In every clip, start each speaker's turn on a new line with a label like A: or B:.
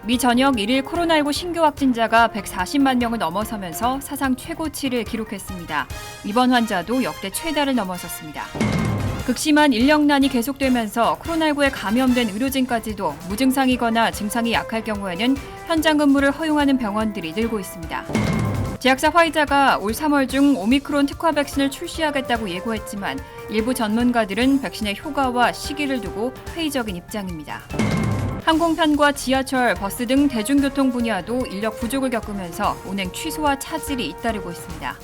A: 미 전역 1일 코로나19 신규 확진자가 140만 명을 넘어서면서 사상 최고치를 기록했습니다. 입원 환자도 역대 최다를 넘어섰습니다. 극심한 인력난이 계속되면서 코로나19에 감염된 의료진까지도 무증상이거나 증상이 약할 경우에는 현장 근무를 허용하는 병원들이 늘고 있습니다. 제약사 화이자가 올 3월 중 오미크론 특화 백신을 출시하겠다고 예고했지만 일부 전문가들은 백신의 효과와 시기를 두고 회의적인 입장입니다. 항공편과 지하철, 버스 등 대중교통 분야도 인력 부족을 겪으면서 운행 취소와 차질이 잇따르고 있습니다.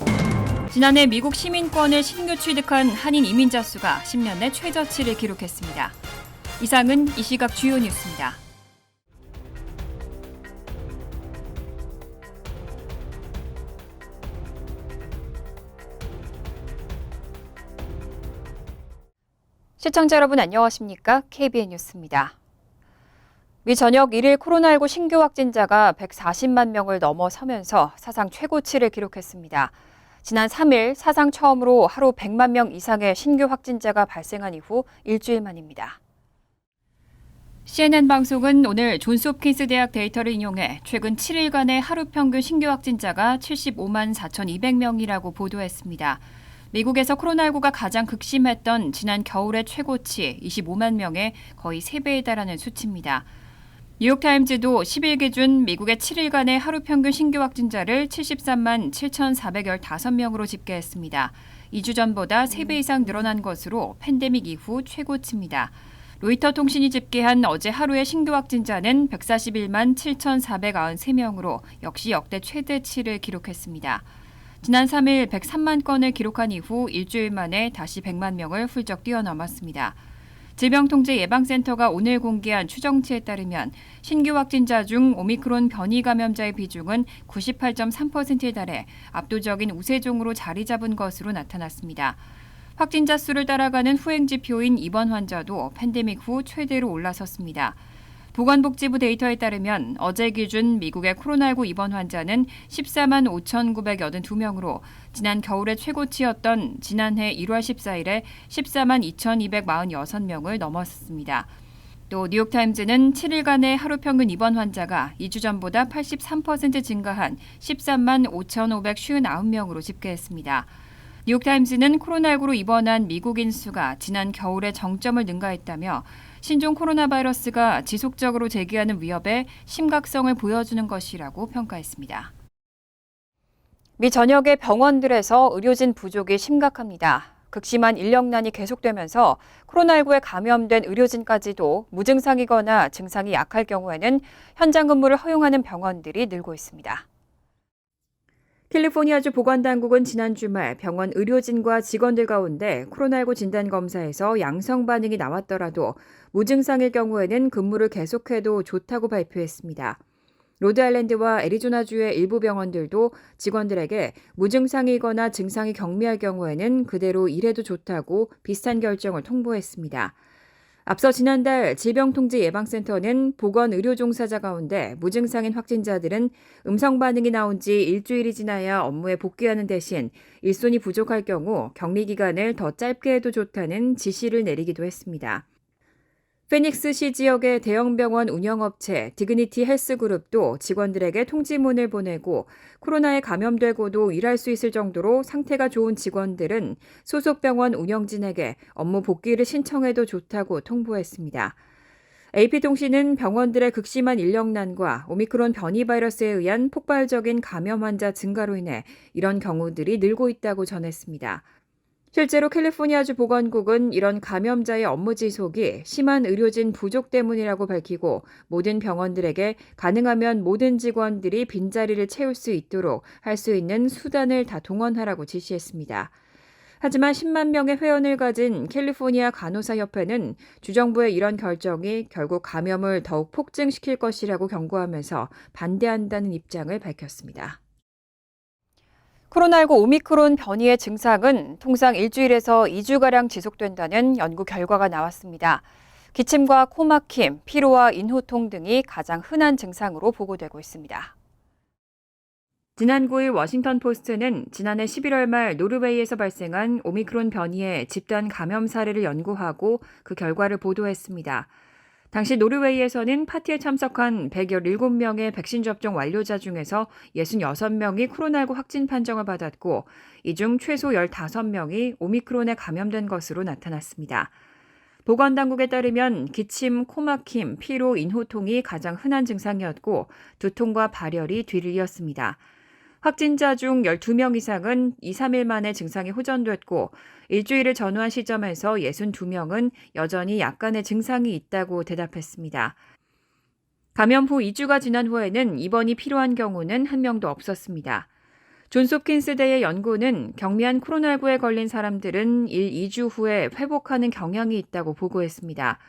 A: 지난해 미국 시민권을 신규 취득한 한인 이민자 수가 10년 내 최저치를 기록했습니다. 이상은 이 시각 주요 뉴스입니다. 시청자 여러분 안녕하십니까? KBN 뉴스입니다. 미 전역 1일 코로나19 신규 확진자가 140만 명을 넘어서면서 사상 최고치를 기록했습니다. 지난 3일 사상 처음으로 하루 100만 명 이상의 신규 확진자가 발생한 이후 일주일 만입니다. CNN 방송은 오늘 존스홉킨스 대학 데이터를 인용해 최근 7일간의 하루 평균 신규 확진자가 75만 4,200명이라고 보도했습니다. 미국에서 코로나19가 가장 극심했던 지난 겨울의 최고치 25만 명의 거의 3배에 달하는 수치입니다. 뉴욕타임즈도 10일 기준 미국의 7일간의 하루 평균 신규 확진자를 73만 7,415명으로 집계했습니다. 2주 전보다 3배 이상 늘어난 것으로 팬데믹 이후 최고치입니다. 로이터 통신이 집계한 어제 하루의 신규 확진자는 141만 7,493명으로 역시 역대 최대치를 기록했습니다. 지난 3일 103만 건을 기록한 이후 일주일 만에 다시 100만 명을 훌쩍 뛰어넘었습니다. 질병통제예방센터가 오늘 공개한 추정치에 따르면 신규 확진자 중 오미크론 변이 감염자의 비중은 98.3%에 달해 압도적인 우세종으로 자리 잡은 것으로 나타났습니다. 확진자 수를 따라가는 후행지표인 입원 환자도 팬데믹 후 최대로 올라섰습니다. 보건복지부 데이터에 따르면 어제 기준 미국의 코로나19 입원 환자는 14만 5,982명으로 지난 겨울의 최고치였던 지난해 1월 14일에 14만 2,246명을 넘었습니다. 또 뉴욕타임즈는 7일간의 하루 평균 입원 환자가 2주 전보다 83% 증가한 13만 5,559명으로 집계했습니다. 뉴욕타임즈는 코로나19로 입원한 미국인 수가 지난 겨울에 정점을 능가했다며 신종 코로나 바이러스가 지속적으로 제기하는 위협의 심각성을 보여주는 것이라고 평가했습니다. 미 전역의 병원들에서 의료진 부족이 심각합니다. 극심한 인력난이 계속되면서 코로나19에 감염된 의료진까지도 무증상이거나 증상이 약할 경우에는 현장 근무를 허용하는 병원들이 늘고 있습니다. 캘리포니아주 보건당국은 지난 주말 병원 의료진과 직원들 가운데 코로나19 진단검사에서 양성 반응이 나왔더라도 무증상일 경우에는 근무를 계속해도 좋다고 발표했습니다. 로드아일랜드와 애리조나주의 일부 병원들도 직원들에게 무증상이거나 증상이 경미할 경우에는 그대로 일해도 좋다고 비슷한 결정을 통보했습니다. 앞서 지난달 질병통제예방센터는 보건의료 종사자 가운데 무증상인 확진자들은 음성 반응이 나온 지 일주일이 지나야 업무에 복귀하는 대신 일손이 부족할 경우 격리 기간을 더 짧게 해도 좋다는 지시를 내리기도 했습니다. 피닉스시 지역의 대형 병원 운영업체 디그니티 헬스그룹도 직원들에게 통지문을 보내고 코로나에 감염되고도 일할 수 있을 정도로 상태가 좋은 직원들은 소속 병원 운영진에게 업무 복귀를 신청해도 좋다고 통보했습니다. AP통신은 병원들의 극심한 인력난과 오미크론 변이 바이러스에 의한 폭발적인 감염 환자 증가로 인해 이런 경우들이 늘고 있다고 전했습니다. 실제로 캘리포니아주 보건국은 이런 감염자의 업무 지속이 심한 의료진 부족 때문이라고 밝히고 모든 병원들에게 가능하면 모든 직원들이 빈자리를 채울 수 있도록 할 수 있는 수단을 다 동원하라고 지시했습니다. 하지만 10만 명의 회원을 가진 캘리포니아 간호사협회는 주정부의 이런 결정이 결국 감염을 더욱 폭증시킬 것이라고 경고하면서 반대한다는 입장을 밝혔습니다. 코로나19 오미크론 변이의 증상은 통상 일주일에서 2주가량 지속된다는 연구 결과가 나왔습니다. 기침과 코막힘, 피로와 인후통 등이 가장 흔한 증상으로 보고되고 있습니다. 지난 9일 워싱턴 포스트는 지난해 11월 말 노르웨이에서 발생한 오미크론 변이의 집단 감염 사례를 연구하고 그 결과를 보도했습니다. 당시 노르웨이에서는 파티에 참석한 117명의 백신 접종 완료자 중에서 66명이 코로나19 확진 판정을 받았고 이 중 최소 15명이 오미크론에 감염된 것으로 나타났습니다. 보건당국에 따르면 기침, 코막힘, 피로, 인후통이 가장 흔한 증상이었고 두통과 발열이 뒤를 이었습니다. 확진자 중 12명 이상은 2, 3일 만에 증상이 호전됐고 일주일을 전후한 시점에서 62명은 여전히 약간의 증상이 있다고 대답했습니다. 감염 후 2주가 지난 후에는 입원이 필요한 경우는 한 명도 없었습니다. 존스홉킨스대의 연구는 경미한 코로나19에 걸린 사람들은 2주 후에 회복하는 경향이 있다고 보고했습니다.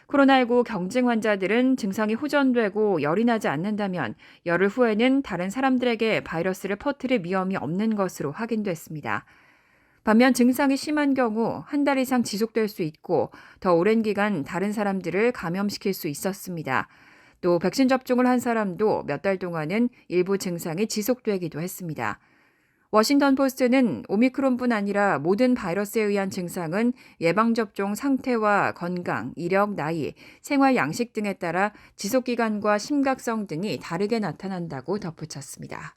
A: 코로나19 경증 환자들은 증상이 호전되고 열이 나지 않는다면 열흘 후에는 다른 사람들에게 바이러스를 퍼뜨릴 위험이 없는 것으로 확인됐습니다. 반면 증상이 심한 경우 한 달 이상 지속될 수 있고 더 오랜 기간 다른 사람들을 감염시킬 수 있었습니다. 또 백신 접종을 한 사람도 몇 달 동안은 일부 증상이 지속되기도 했습니다. 워싱턴 포스트는 오미크론뿐 아니라 모든 바이러스에 의한 증상은 예방접종 상태와 건강, 이력, 나이, 생활 양식 등에 따라 지속기간과 심각성 등이 다르게 나타난다고 덧붙였습니다.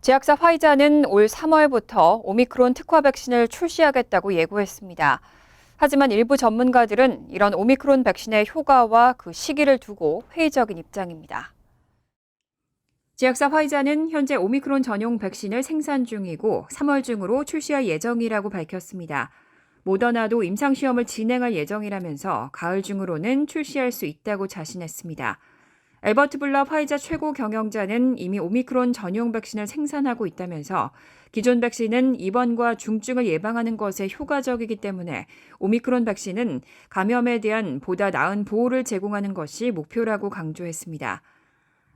A: 제약사 화이자는 올 3월부터 오미크론 특화 백신을 출시하겠다고 예고했습니다. 하지만 일부 전문가들은 이런 오미크론 백신의 효과와 그 시기를 두고 회의적인 입장입니다. 제약사 화이자는 현재 오미크론 전용 백신을 생산 중이고 3월 중으로 출시할 예정이라고 밝혔습니다. 모더나도 임상시험을 진행할 예정이라면서 가을 중으로는 출시할 수 있다고 자신했습니다. 엘버트 블러 화이자 최고 경영자는 이미 오미크론 전용 백신을 생산하고 있다면서 기존 백신은 입원과 중증을 예방하는 것에 효과적이기 때문에 오미크론 백신은 감염에 대한 보다 나은 보호를 제공하는 것이 목표라고 강조했습니다.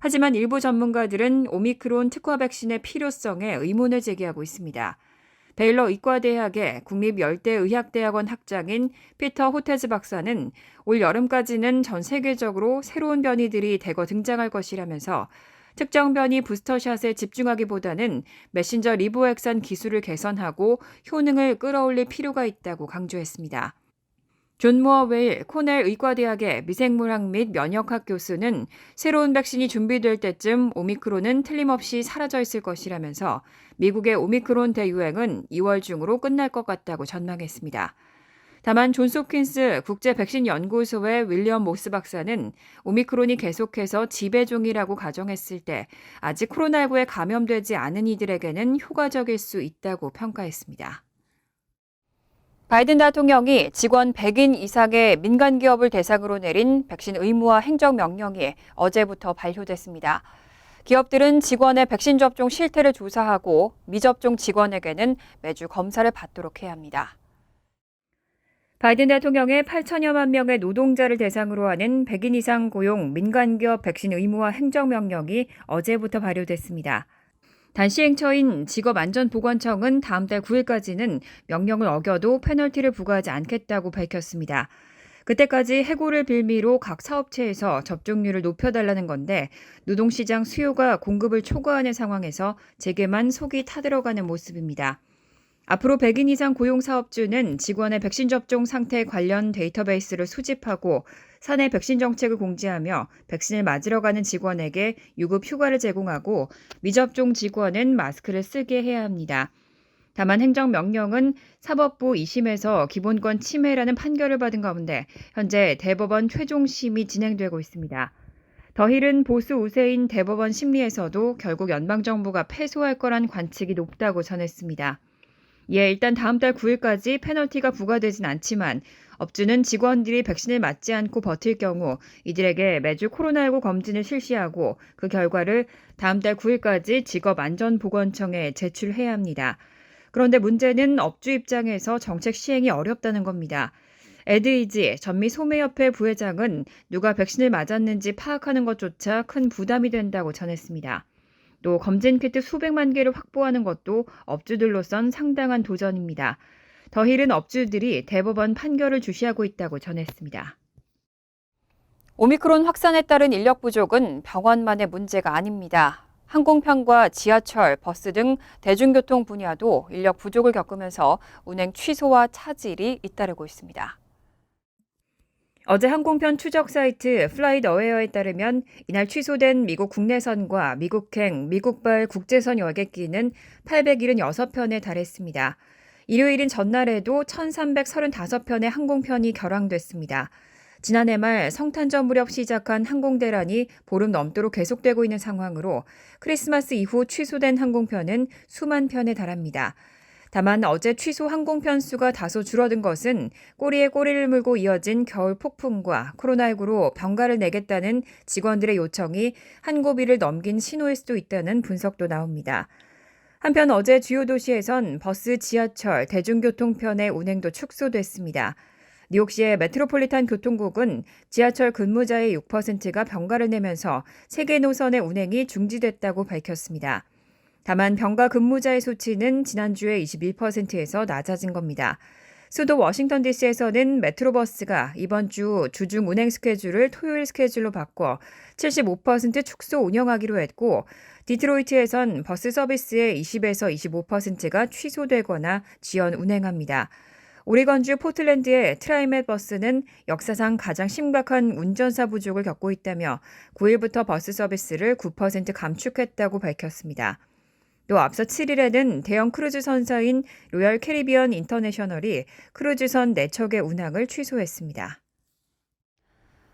A: 하지만 일부 전문가들은 오미크론 특화 백신의 필요성에 의문을 제기하고 있습니다. 베일러 의과대학의 국립열대의학대학원 학장인 피터 호테즈 박사는 올 여름까지는 전 세계적으로 새로운 변이들이 대거 등장할 것이라면서 특정 변이 부스터샷에 집중하기보다는 메신저 리보액산 기술을 개선하고 효능을 끌어올릴 필요가 있다고 강조했습니다. 존 무어 웨일 코넬 의과대학의 미생물학 및 면역학 교수는 새로운 백신이 준비될 때쯤 오미크론은 틀림없이 사라져 있을 것이라면서 미국의 오미크론 대유행은 2월 중으로 끝날 것 같다고 전망했습니다. 다만 존스홉킨스 국제백신연구소의 윌리엄 모스 박사는 오미크론이 계속해서 지배종이라고 가정했을 때 아직 코로나19에 감염되지 않은 이들에게는 효과적일 수 있다고 평가했습니다. 바이든 대통령이 직원 100인 이상의 민간 기업을 대상으로 내린 백신 의무화 행정명령이 어제부터 발효됐습니다. 기업들은 직원의 백신 접종 실태를 조사하고 미접종 직원에게는 매주 검사를 받도록 해야 합니다. 바이든 대통령의 8천여만 명의 노동자를 대상으로 하는 100인 이상 고용 민간기업 백신 의무화 행정명령이 어제부터 발효됐습니다. 단시행처인 직업안전보건청은 다음 달 9일까지는 명령을 어겨도 페널티를 부과하지 않겠다고 밝혔습니다. 그때까지 해고를 빌미로 각 사업체에서 접종률을 높여달라는 건데 노동시장 수요가 공급을 초과하는 상황에서 재개만 속이 타들어가는 모습입니다. 앞으로 100인 이상 고용사업주는 직원의 백신 접종 상태 관련 데이터베이스를 수집하고 사내 백신 정책을 공지하며 백신을 맞으러 가는 직원에게 유급 휴가를 제공하고 미접종 직원은 마스크를 쓰게 해야 합니다. 다만 행정명령은 사법부 2심에서 기본권 침해라는 판결을 받은 가운데 현재 대법원 최종심이 진행되고 있습니다. 더힐은 보수 우세인 대법원 심리에서도 결국 연방정부가 패소할 거란 관측이 높다고 전했습니다. 일단 다음 달 9일까지 페널티가 부과되진 않지만 업주는 직원들이 백신을 맞지 않고 버틸 경우 이들에게 매주 코로나19 검진을 실시하고 그 결과를 다음 달 9일까지 직업안전보건청에 제출해야 합니다. 그런데 문제는 업주 입장에서 정책 시행이 어렵다는 겁니다. 에드이지 전미소매협회 부회장은 누가 백신을 맞았는지 파악하는 것조차 큰 부담이 된다고 전했습니다. 또 검진 키트 수백만 개를 확보하는 것도 업주들로선 상당한 도전입니다. 더힐은 업주들이 대법원 판결을 주시하고 있다고 전했습니다. 오미크론 확산에 따른 인력 부족은 병원만의 문제가 아닙니다. 항공편과 지하철, 버스 등 대중교통 분야도 인력 부족을 겪으면서 운행 취소와 차질이 잇따르고 있습니다. 어제 항공편 추적 사이트 플라이트어웨어에 따르면 이날 취소된 미국 국내선과 미국행, 미국발 국제선 여객기는 876편에 달했습니다. 일요일인 전날에도 1,335편의 항공편이 결항됐습니다. 지난해 말 성탄절 무렵 시작한 항공대란이 보름 넘도록 계속되고 있는 상황으로 크리스마스 이후 취소된 항공편은 수만 편에 달합니다. 다만 어제 취소 항공편 수가 다소 줄어든 것은 꼬리에 꼬리를 물고 이어진 겨울 폭풍과 코로나19로 병가를 내겠다는 직원들의 요청이 한 고비를 넘긴 신호일 수도 있다는 분석도 나옵니다. 한편 어제 주요 도시에선 버스, 지하철, 대중교통편의 운행도 축소됐습니다. 뉴욕시의 메트로폴리탄 교통국은 지하철 근무자의 6%가 병가를 내면서 3개 노선의 운행이 중지됐다고 밝혔습니다. 다만 병가 근무자의 수치는 지난주에 21%에서 낮아진 겁니다. 수도 워싱턴 DC에서는 메트로버스가 이번 주 주중 운행 스케줄을 토요일 스케줄로 바꿔 75% 축소 운영하기로 했고 디트로이트에선 버스 서비스의 20에서 25%가 취소되거나 지연 운행합니다. 오리건주 포틀랜드의 트라이맷 버스는 역사상 가장 심각한 운전사 부족을 겪고 있다며 9일부터 버스 서비스를 9% 감축했다고 밝혔습니다. 또 앞서 7일에는 대형 크루즈 선사인 로열 캐리비언 인터내셔널이 크루즈선 4척의 운항을 취소했습니다.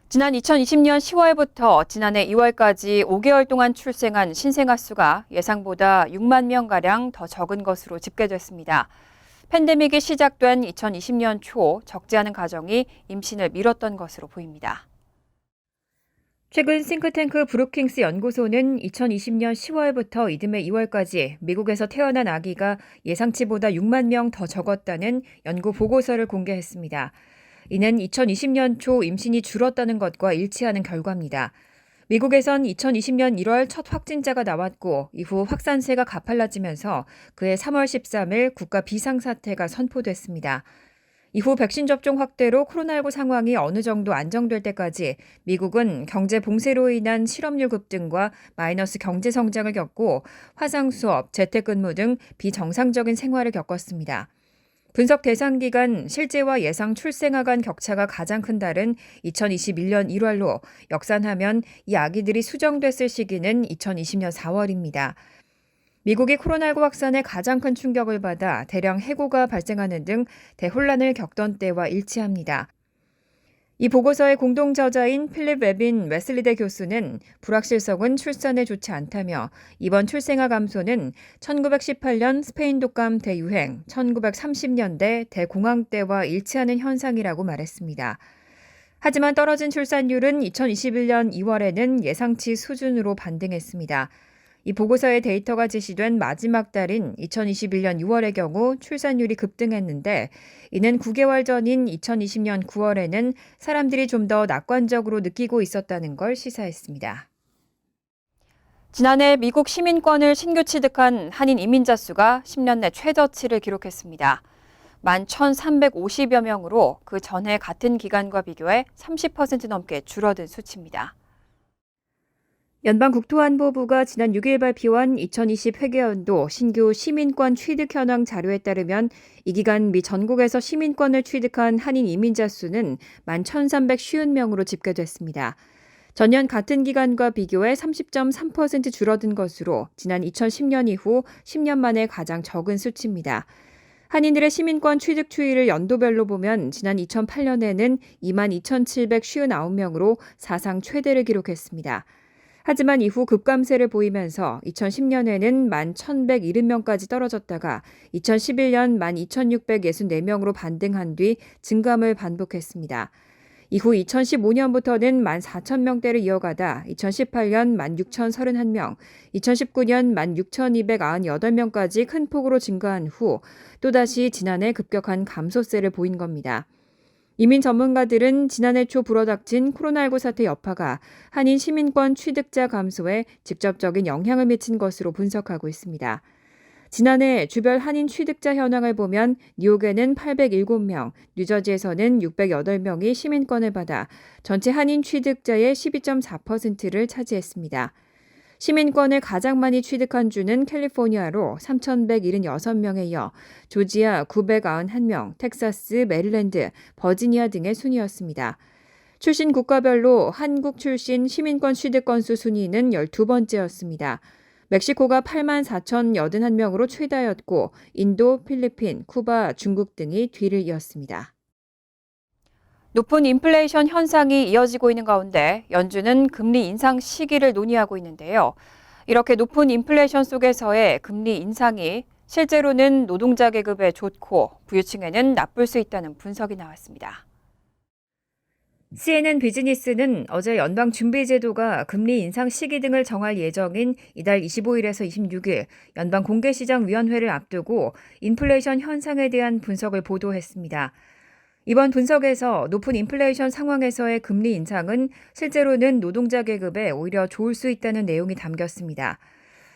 A: 지난 2020년 10월부터 지난해 2월까지 5개월 동안 출생한 신생아 수가 예상보다 6만 명가량 더 적은 것으로 집계됐습니다. 팬데믹이 시작된 2020년 초 적지 않은 가정이 임신을 미뤘던 것으로 보입니다. 최근 싱크탱크 브루킹스 연구소는 2020년 10월부터 이듬해 2월까지 미국에서 태어난 아기가 예상치보다 6만 명 더 적었다는 연구 보고서를 공개했습니다. 이는 2020년 초 임신이 줄었다는 것과 일치하는 결과입니다. 미국에선 2020년 1월 첫 확진자가 나왔고 이후 확산세가 가팔라지면서 그해 3월 13일 국가 비상사태가 선포됐습니다. 이후 백신 접종 확대로 코로나19 상황이 어느 정도 안정될 때까지 미국은 경제 봉쇄로 인한 실업률 급등과 마이너스 경제 성장을 겪고 화상 수업, 재택근무 등 비정상적인 생활을 겪었습니다. 분석 대상 기간 실제와 예상 출생아 간 격차가 가장 큰 달은 2021년 1월로 역산하면 이 아기들이 수정됐을 시기는 2020년 4월입니다. 미국이 코로나19 확산에 가장 큰 충격을 받아 대량 해고가 발생하는 등 대혼란을 겪던 때와 일치합니다. 이 보고서의 공동 저자인 필립 웨빈 웨슬리대 교수는 불확실성은 출산에 좋지 않다며 이번 출생아 감소는 1918년 스페인 독감 대유행, 1930년대 대공황 때와 일치하는 현상이라고 말했습니다. 하지만 떨어진 출산율은 2021년 2월에는 예상치 수준으로 반등했습니다. 이 보고서의 데이터가 제시된 마지막 달인 2021년 6월의 경우 출산율이 급등했는데 이는 9개월 전인 2020년 9월에는 사람들이 좀 더 낙관적으로 느끼고 있었다는 걸 시사했습니다. 지난해 미국 시민권을 신규 취득한 한인 이민자 수가 10년 내 최저치를 기록했습니다. 11,350여 명으로 그 전해 같은 기간과 비교해 30% 넘게 줄어든 수치입니다. 연방국토안보부가 지난 6일 발표한 2020 회계연도 신규 시민권 취득 현황 자료에 따르면 이 기간 미 전국에서 시민권을 취득한 한인 이민자 수는 11,350명으로 집계됐습니다. 전년 같은 기간과 비교해 30.3% 줄어든 것으로 지난 2010년 이후 10년 만에 가장 적은 수치입니다. 한인들의 시민권 취득 추이를 연도별로 보면 지난 2008년에는 22,759명으로 사상 최대를 기록했습니다. 하지만 이후 급감세를 보이면서 2010년에는 11,170명까지 떨어졌다가 2011년 12,664명으로 반등한 뒤 증감을 반복했습니다. 이후 2015년부터는 14,000명대를 이어가다 2018년 16,031명, 2019년 16,298명까지 큰 폭으로 증가한 후 또다시 지난해 급격한 감소세를 보인 겁니다. 이민 전문가들은 지난해 초 불어닥친 코로나19 사태 여파가 한인 시민권 취득자 감소에 직접적인 영향을 미친 것으로 분석하고 있습니다. 지난해 주별 한인 취득자 현황을 보면 뉴욕에는 807명, 뉴저지에서는 608명이 시민권을 받아 전체 한인 취득자의 12.4%를 차지했습니다. 시민권을 가장 많이 취득한 주는 캘리포니아로 3,176명에 이어 조지아 991명, 텍사스, 메릴랜드, 버지니아 등의 순이었습니다. 출신 국가별로 한국 출신 시민권 취득 건수 순위는 12번째였습니다. 멕시코가 8만 4,081명으로 최다였고 인도, 필리핀, 쿠바, 중국 등이 뒤를 이었습니다. 높은 인플레이션 현상이 이어지고 있는 가운데 연준은 금리 인상 시기를 논의하고 있는데요. 이렇게 높은 인플레이션 속에서의 금리 인상이 실제로는 노동자 계급에 좋고 부유층에는 나쁠 수 있다는 분석이 나왔습니다. CNN 비즈니스는 어제 연방준비제도가 금리 인상 시기 등을 정할 예정인 이달 25일에서 26일 연방공개시장위원회를 앞두고 인플레이션 현상에 대한 분석을 보도했습니다. 이번 분석에서 높은 인플레이션 상황에서의 금리 인상은 실제로는 노동자 계급에 오히려 좋을 수 있다는 내용이 담겼습니다.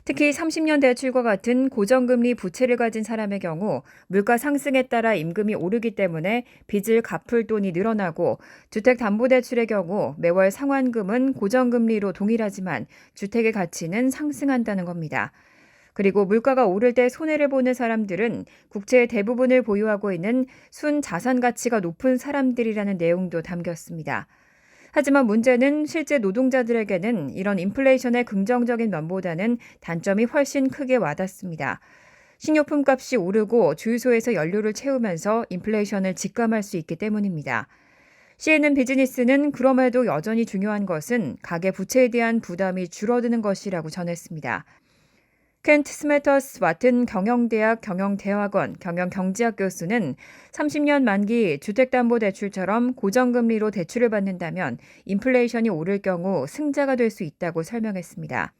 A: 특히 30년 대출과 같은 고정금리 부채를 가진 사람의 경우 물가 상승에 따라 임금이 오르기 때문에 빚을 갚을 돈이 늘어나고 주택담보대출의 경우 매월 상환금은 고정금리로 동일하지만 주택의 가치는 상승한다는 겁니다. 그리고 물가가 오를 때 손해를 보는 사람들은 국채의 대부분을 보유하고 있는 순자산 가치가 높은 사람들이라는 내용도 담겼습니다. 하지만 문제는 실제 노동자들에게는 이런 인플레이션의 긍정적인 면보다는 단점이 훨씬 크게 와닿습니다. 식료품 값이 오르고 주유소에서 연료를 채우면서 인플레이션을 직감할 수 있기 때문입니다. CNN 비즈니스는 그럼에도 여전히 중요한 것은 가계 부채에 대한 부담이 줄어드는 것이라고 전했습니다. 켄트 스매터스 와튼 경영대학 경영대학원 경영경제학 교수는 30년 만기 주택담보대출처럼 고정금리로 대출을 받는다면 인플레이션이 오를 경우 승자가 될 수 있다고 설명했습니다.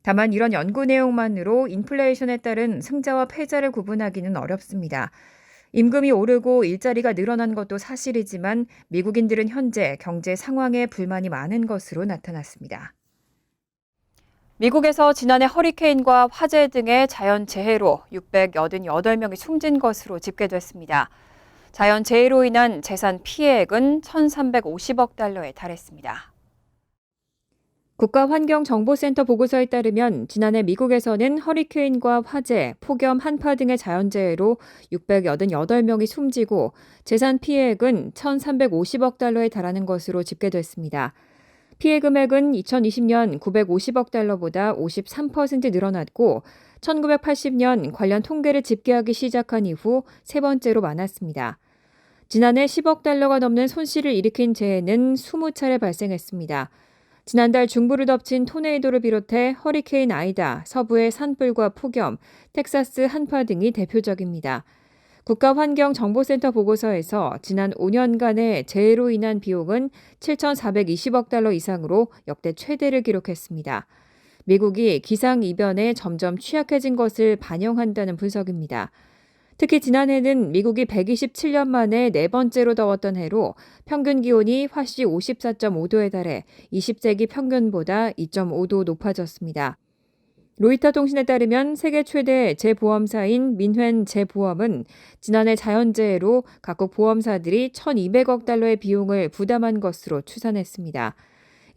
A: 다만 이런 연구 내용만으로 인플레이션에 따른 승자와 패자를 구분하기는 어렵습니다. 임금이 오르고 일자리가 늘어난 것도 사실이지만 미국인들은 현재 경제 상황에 불만이 많은 것으로 나타났습니다. 미국에서 지난해 허리케인과 화재 등의 자연재해로 688명이 숨진 것으로 집계됐습니다. 자연재해로 인한 재산 피해액은 1,350억 달러에 달했습니다. 국가환경정보센터 보고서에 따르면 지난해 미국에서는 허리케인과 화재, 폭염, 한파 등의 자연재해로 688명이 숨지고 재산 피해액은 1,350억 달러에 달하는 것으로 집계됐습니다. 피해 금액은 2020년 950억 달러보다 53% 늘어났고 1980년 관련 통계를 집계하기 시작한 이후 세 번째로 많았습니다. 지난해 10억 달러가 넘는 손실을 일으킨 재해는 20차례 발생했습니다. 지난달 중부를 덮친 토네이도를 비롯해 허리케인 아이다, 서부의 산불과 폭염, 텍사스 한파 등이 대표적입니다. 국가환경정보센터 보고서에서 지난 5년간의 재해로 인한 비용은 7,420억 달러 이상으로 역대 최대를 기록했습니다. 미국이 기상이변에 점점 취약해진 것을 반영한다는 분석입니다. 특히 지난해는 미국이 127년 만에 네 번째로 더웠던 해로 평균 기온이 화씨 54.5도에 달해 20세기 평균보다 2.5도 높아졌습니다. 로이터 통신에 따르면 세계 최대 재보험사인 민환 재보험은 지난해 자연재해로 각국 보험사들이 1,200억 달러의 비용을 부담한 것으로 추산했습니다.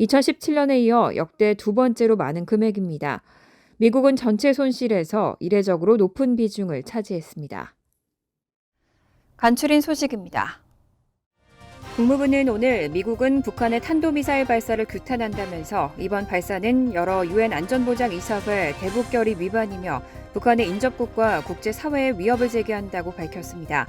A: 2017년에 이어 역대 두 번째로 많은 금액입니다. 미국은 전체 손실에서 이례적으로 높은 비중을 차지했습니다. 간추린 소식입니다. 국무부는 오늘 미국은 북한의 탄도미사일 발사를 규탄한다면서 이번 발사는 여러 유엔 안전보장이사회 대북결의 위반이며 북한의 인접국과 국제사회에 위협을 제기한다고 밝혔습니다.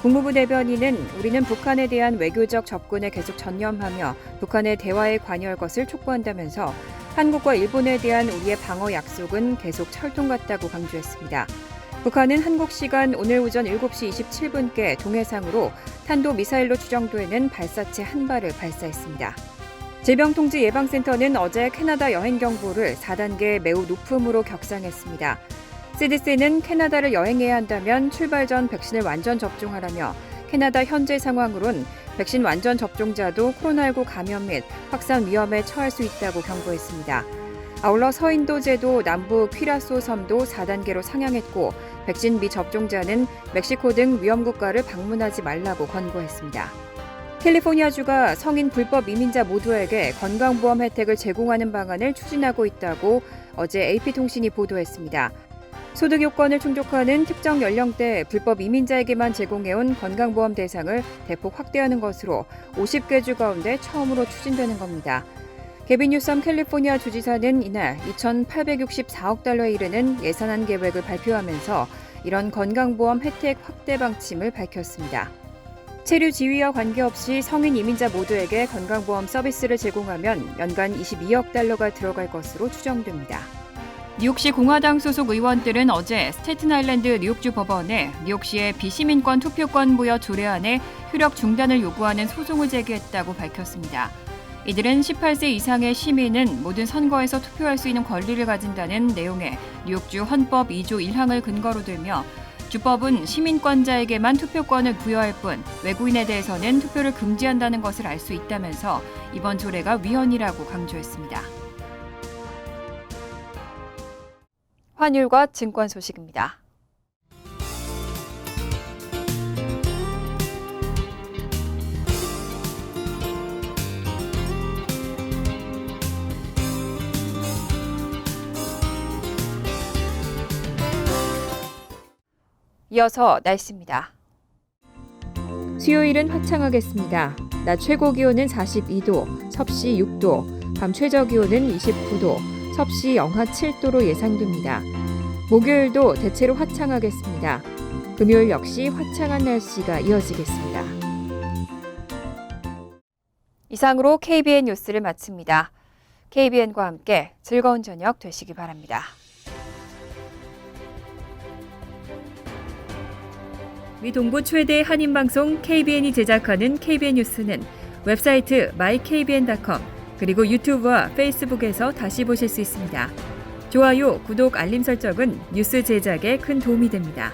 A: 국무부 대변인은 우리는 북한에 대한 외교적 접근에 계속 전념하며 북한의 대화에 관여할 것을 촉구한다면서 한국과 일본에 대한 우리의 방어 약속은 계속 철통 같다고 강조했습니다. 북한은 한국 시간 오늘 오전 7시 27분께 동해상으로 탄도미사일로 추정되는 발사체 한 발을 발사했습니다. 질병통제예방센터는 어제 캐나다 여행경보를 4단계 매우 높음으로 격상했습니다. CDC는 캐나다를 여행해야 한다면 출발 전 백신을 완전 접종하라며 캐나다 현재 상황으론 백신 완전 접종자도 코로나19 감염 및 확산 위험에 처할 수 있다고 경고했습니다. 아울러 서인도제도 남부 퀴라소 섬도 4단계로 상향했고 백신 미접종자는 멕시코 등 위험국가를 방문하지 말라고 권고했습니다. 캘리포니아주가 성인 불법 이민자 모두에게 건강보험 혜택을 제공하는 방안을 추진하고 있다고 어제 AP통신이 보도했습니다. 소득 요건을 충족하는 특정 연령대 불법 이민자에게만 제공해온 건강보험 대상을 대폭 확대하는 것으로 50개 주 가운데 처음으로 추진되는 겁니다. 게빈 뉴섬 캘리포니아 주지사는 이날 2,864억 달러에 이르는 예산안 계획을 발표하면서 이런 건강보험 혜택 확대 방침을 밝혔습니다. 체류 지위와 관계없이 성인 이민자 모두에게 건강보험 서비스를 제공하면 연간 22억 달러가 들어갈 것으로 추정됩니다. 뉴욕시 공화당 소속 의원들은 어제 스테이튼-아일랜드 뉴욕주 법원에 뉴욕시의 비시민권 투표권 부여 조례안의 효력 중단을 요구하는 소송을 제기했다고 밝혔습니다. 이들은 18세 이상의 시민은 모든 선거에서 투표할 수 있는 권리를 가진다는 내용의 뉴욕주 헌법 2조 1항을 근거로 들며 주법은 시민권자에게만 투표권을 부여할 뿐 외국인에 대해서는 투표를 금지한다는 것을 알 수 있다면서 이번 조례가 위헌이라고 강조했습니다. 환율과 증권 소식입니다. 이어서 날씨입니다. 수요일은 화창하겠습니다. 낮 최고 기온은 42도, 섭씨 6도, 밤 최저 기온은 29도, 섭씨 영하 7도로 예상됩니다. 목요일도 대체로 화창하겠습니다. 금요일 역시 화창한 날씨가 이어지겠습니다. 이상으로 KBN 뉴스를 마칩니다. KBN과 함께 즐거운 저녁 되시기 바랍니다. 미 동부 최대 한인방송 KBN이 제작하는 KBN 뉴스는 웹사이트 mykbn.com 그리고 유튜브와 페이스북에서 다시 보실 수 있습니다. 좋아요, 구독, 알림 설정은 뉴스 제작에 큰 도움이 됩니다.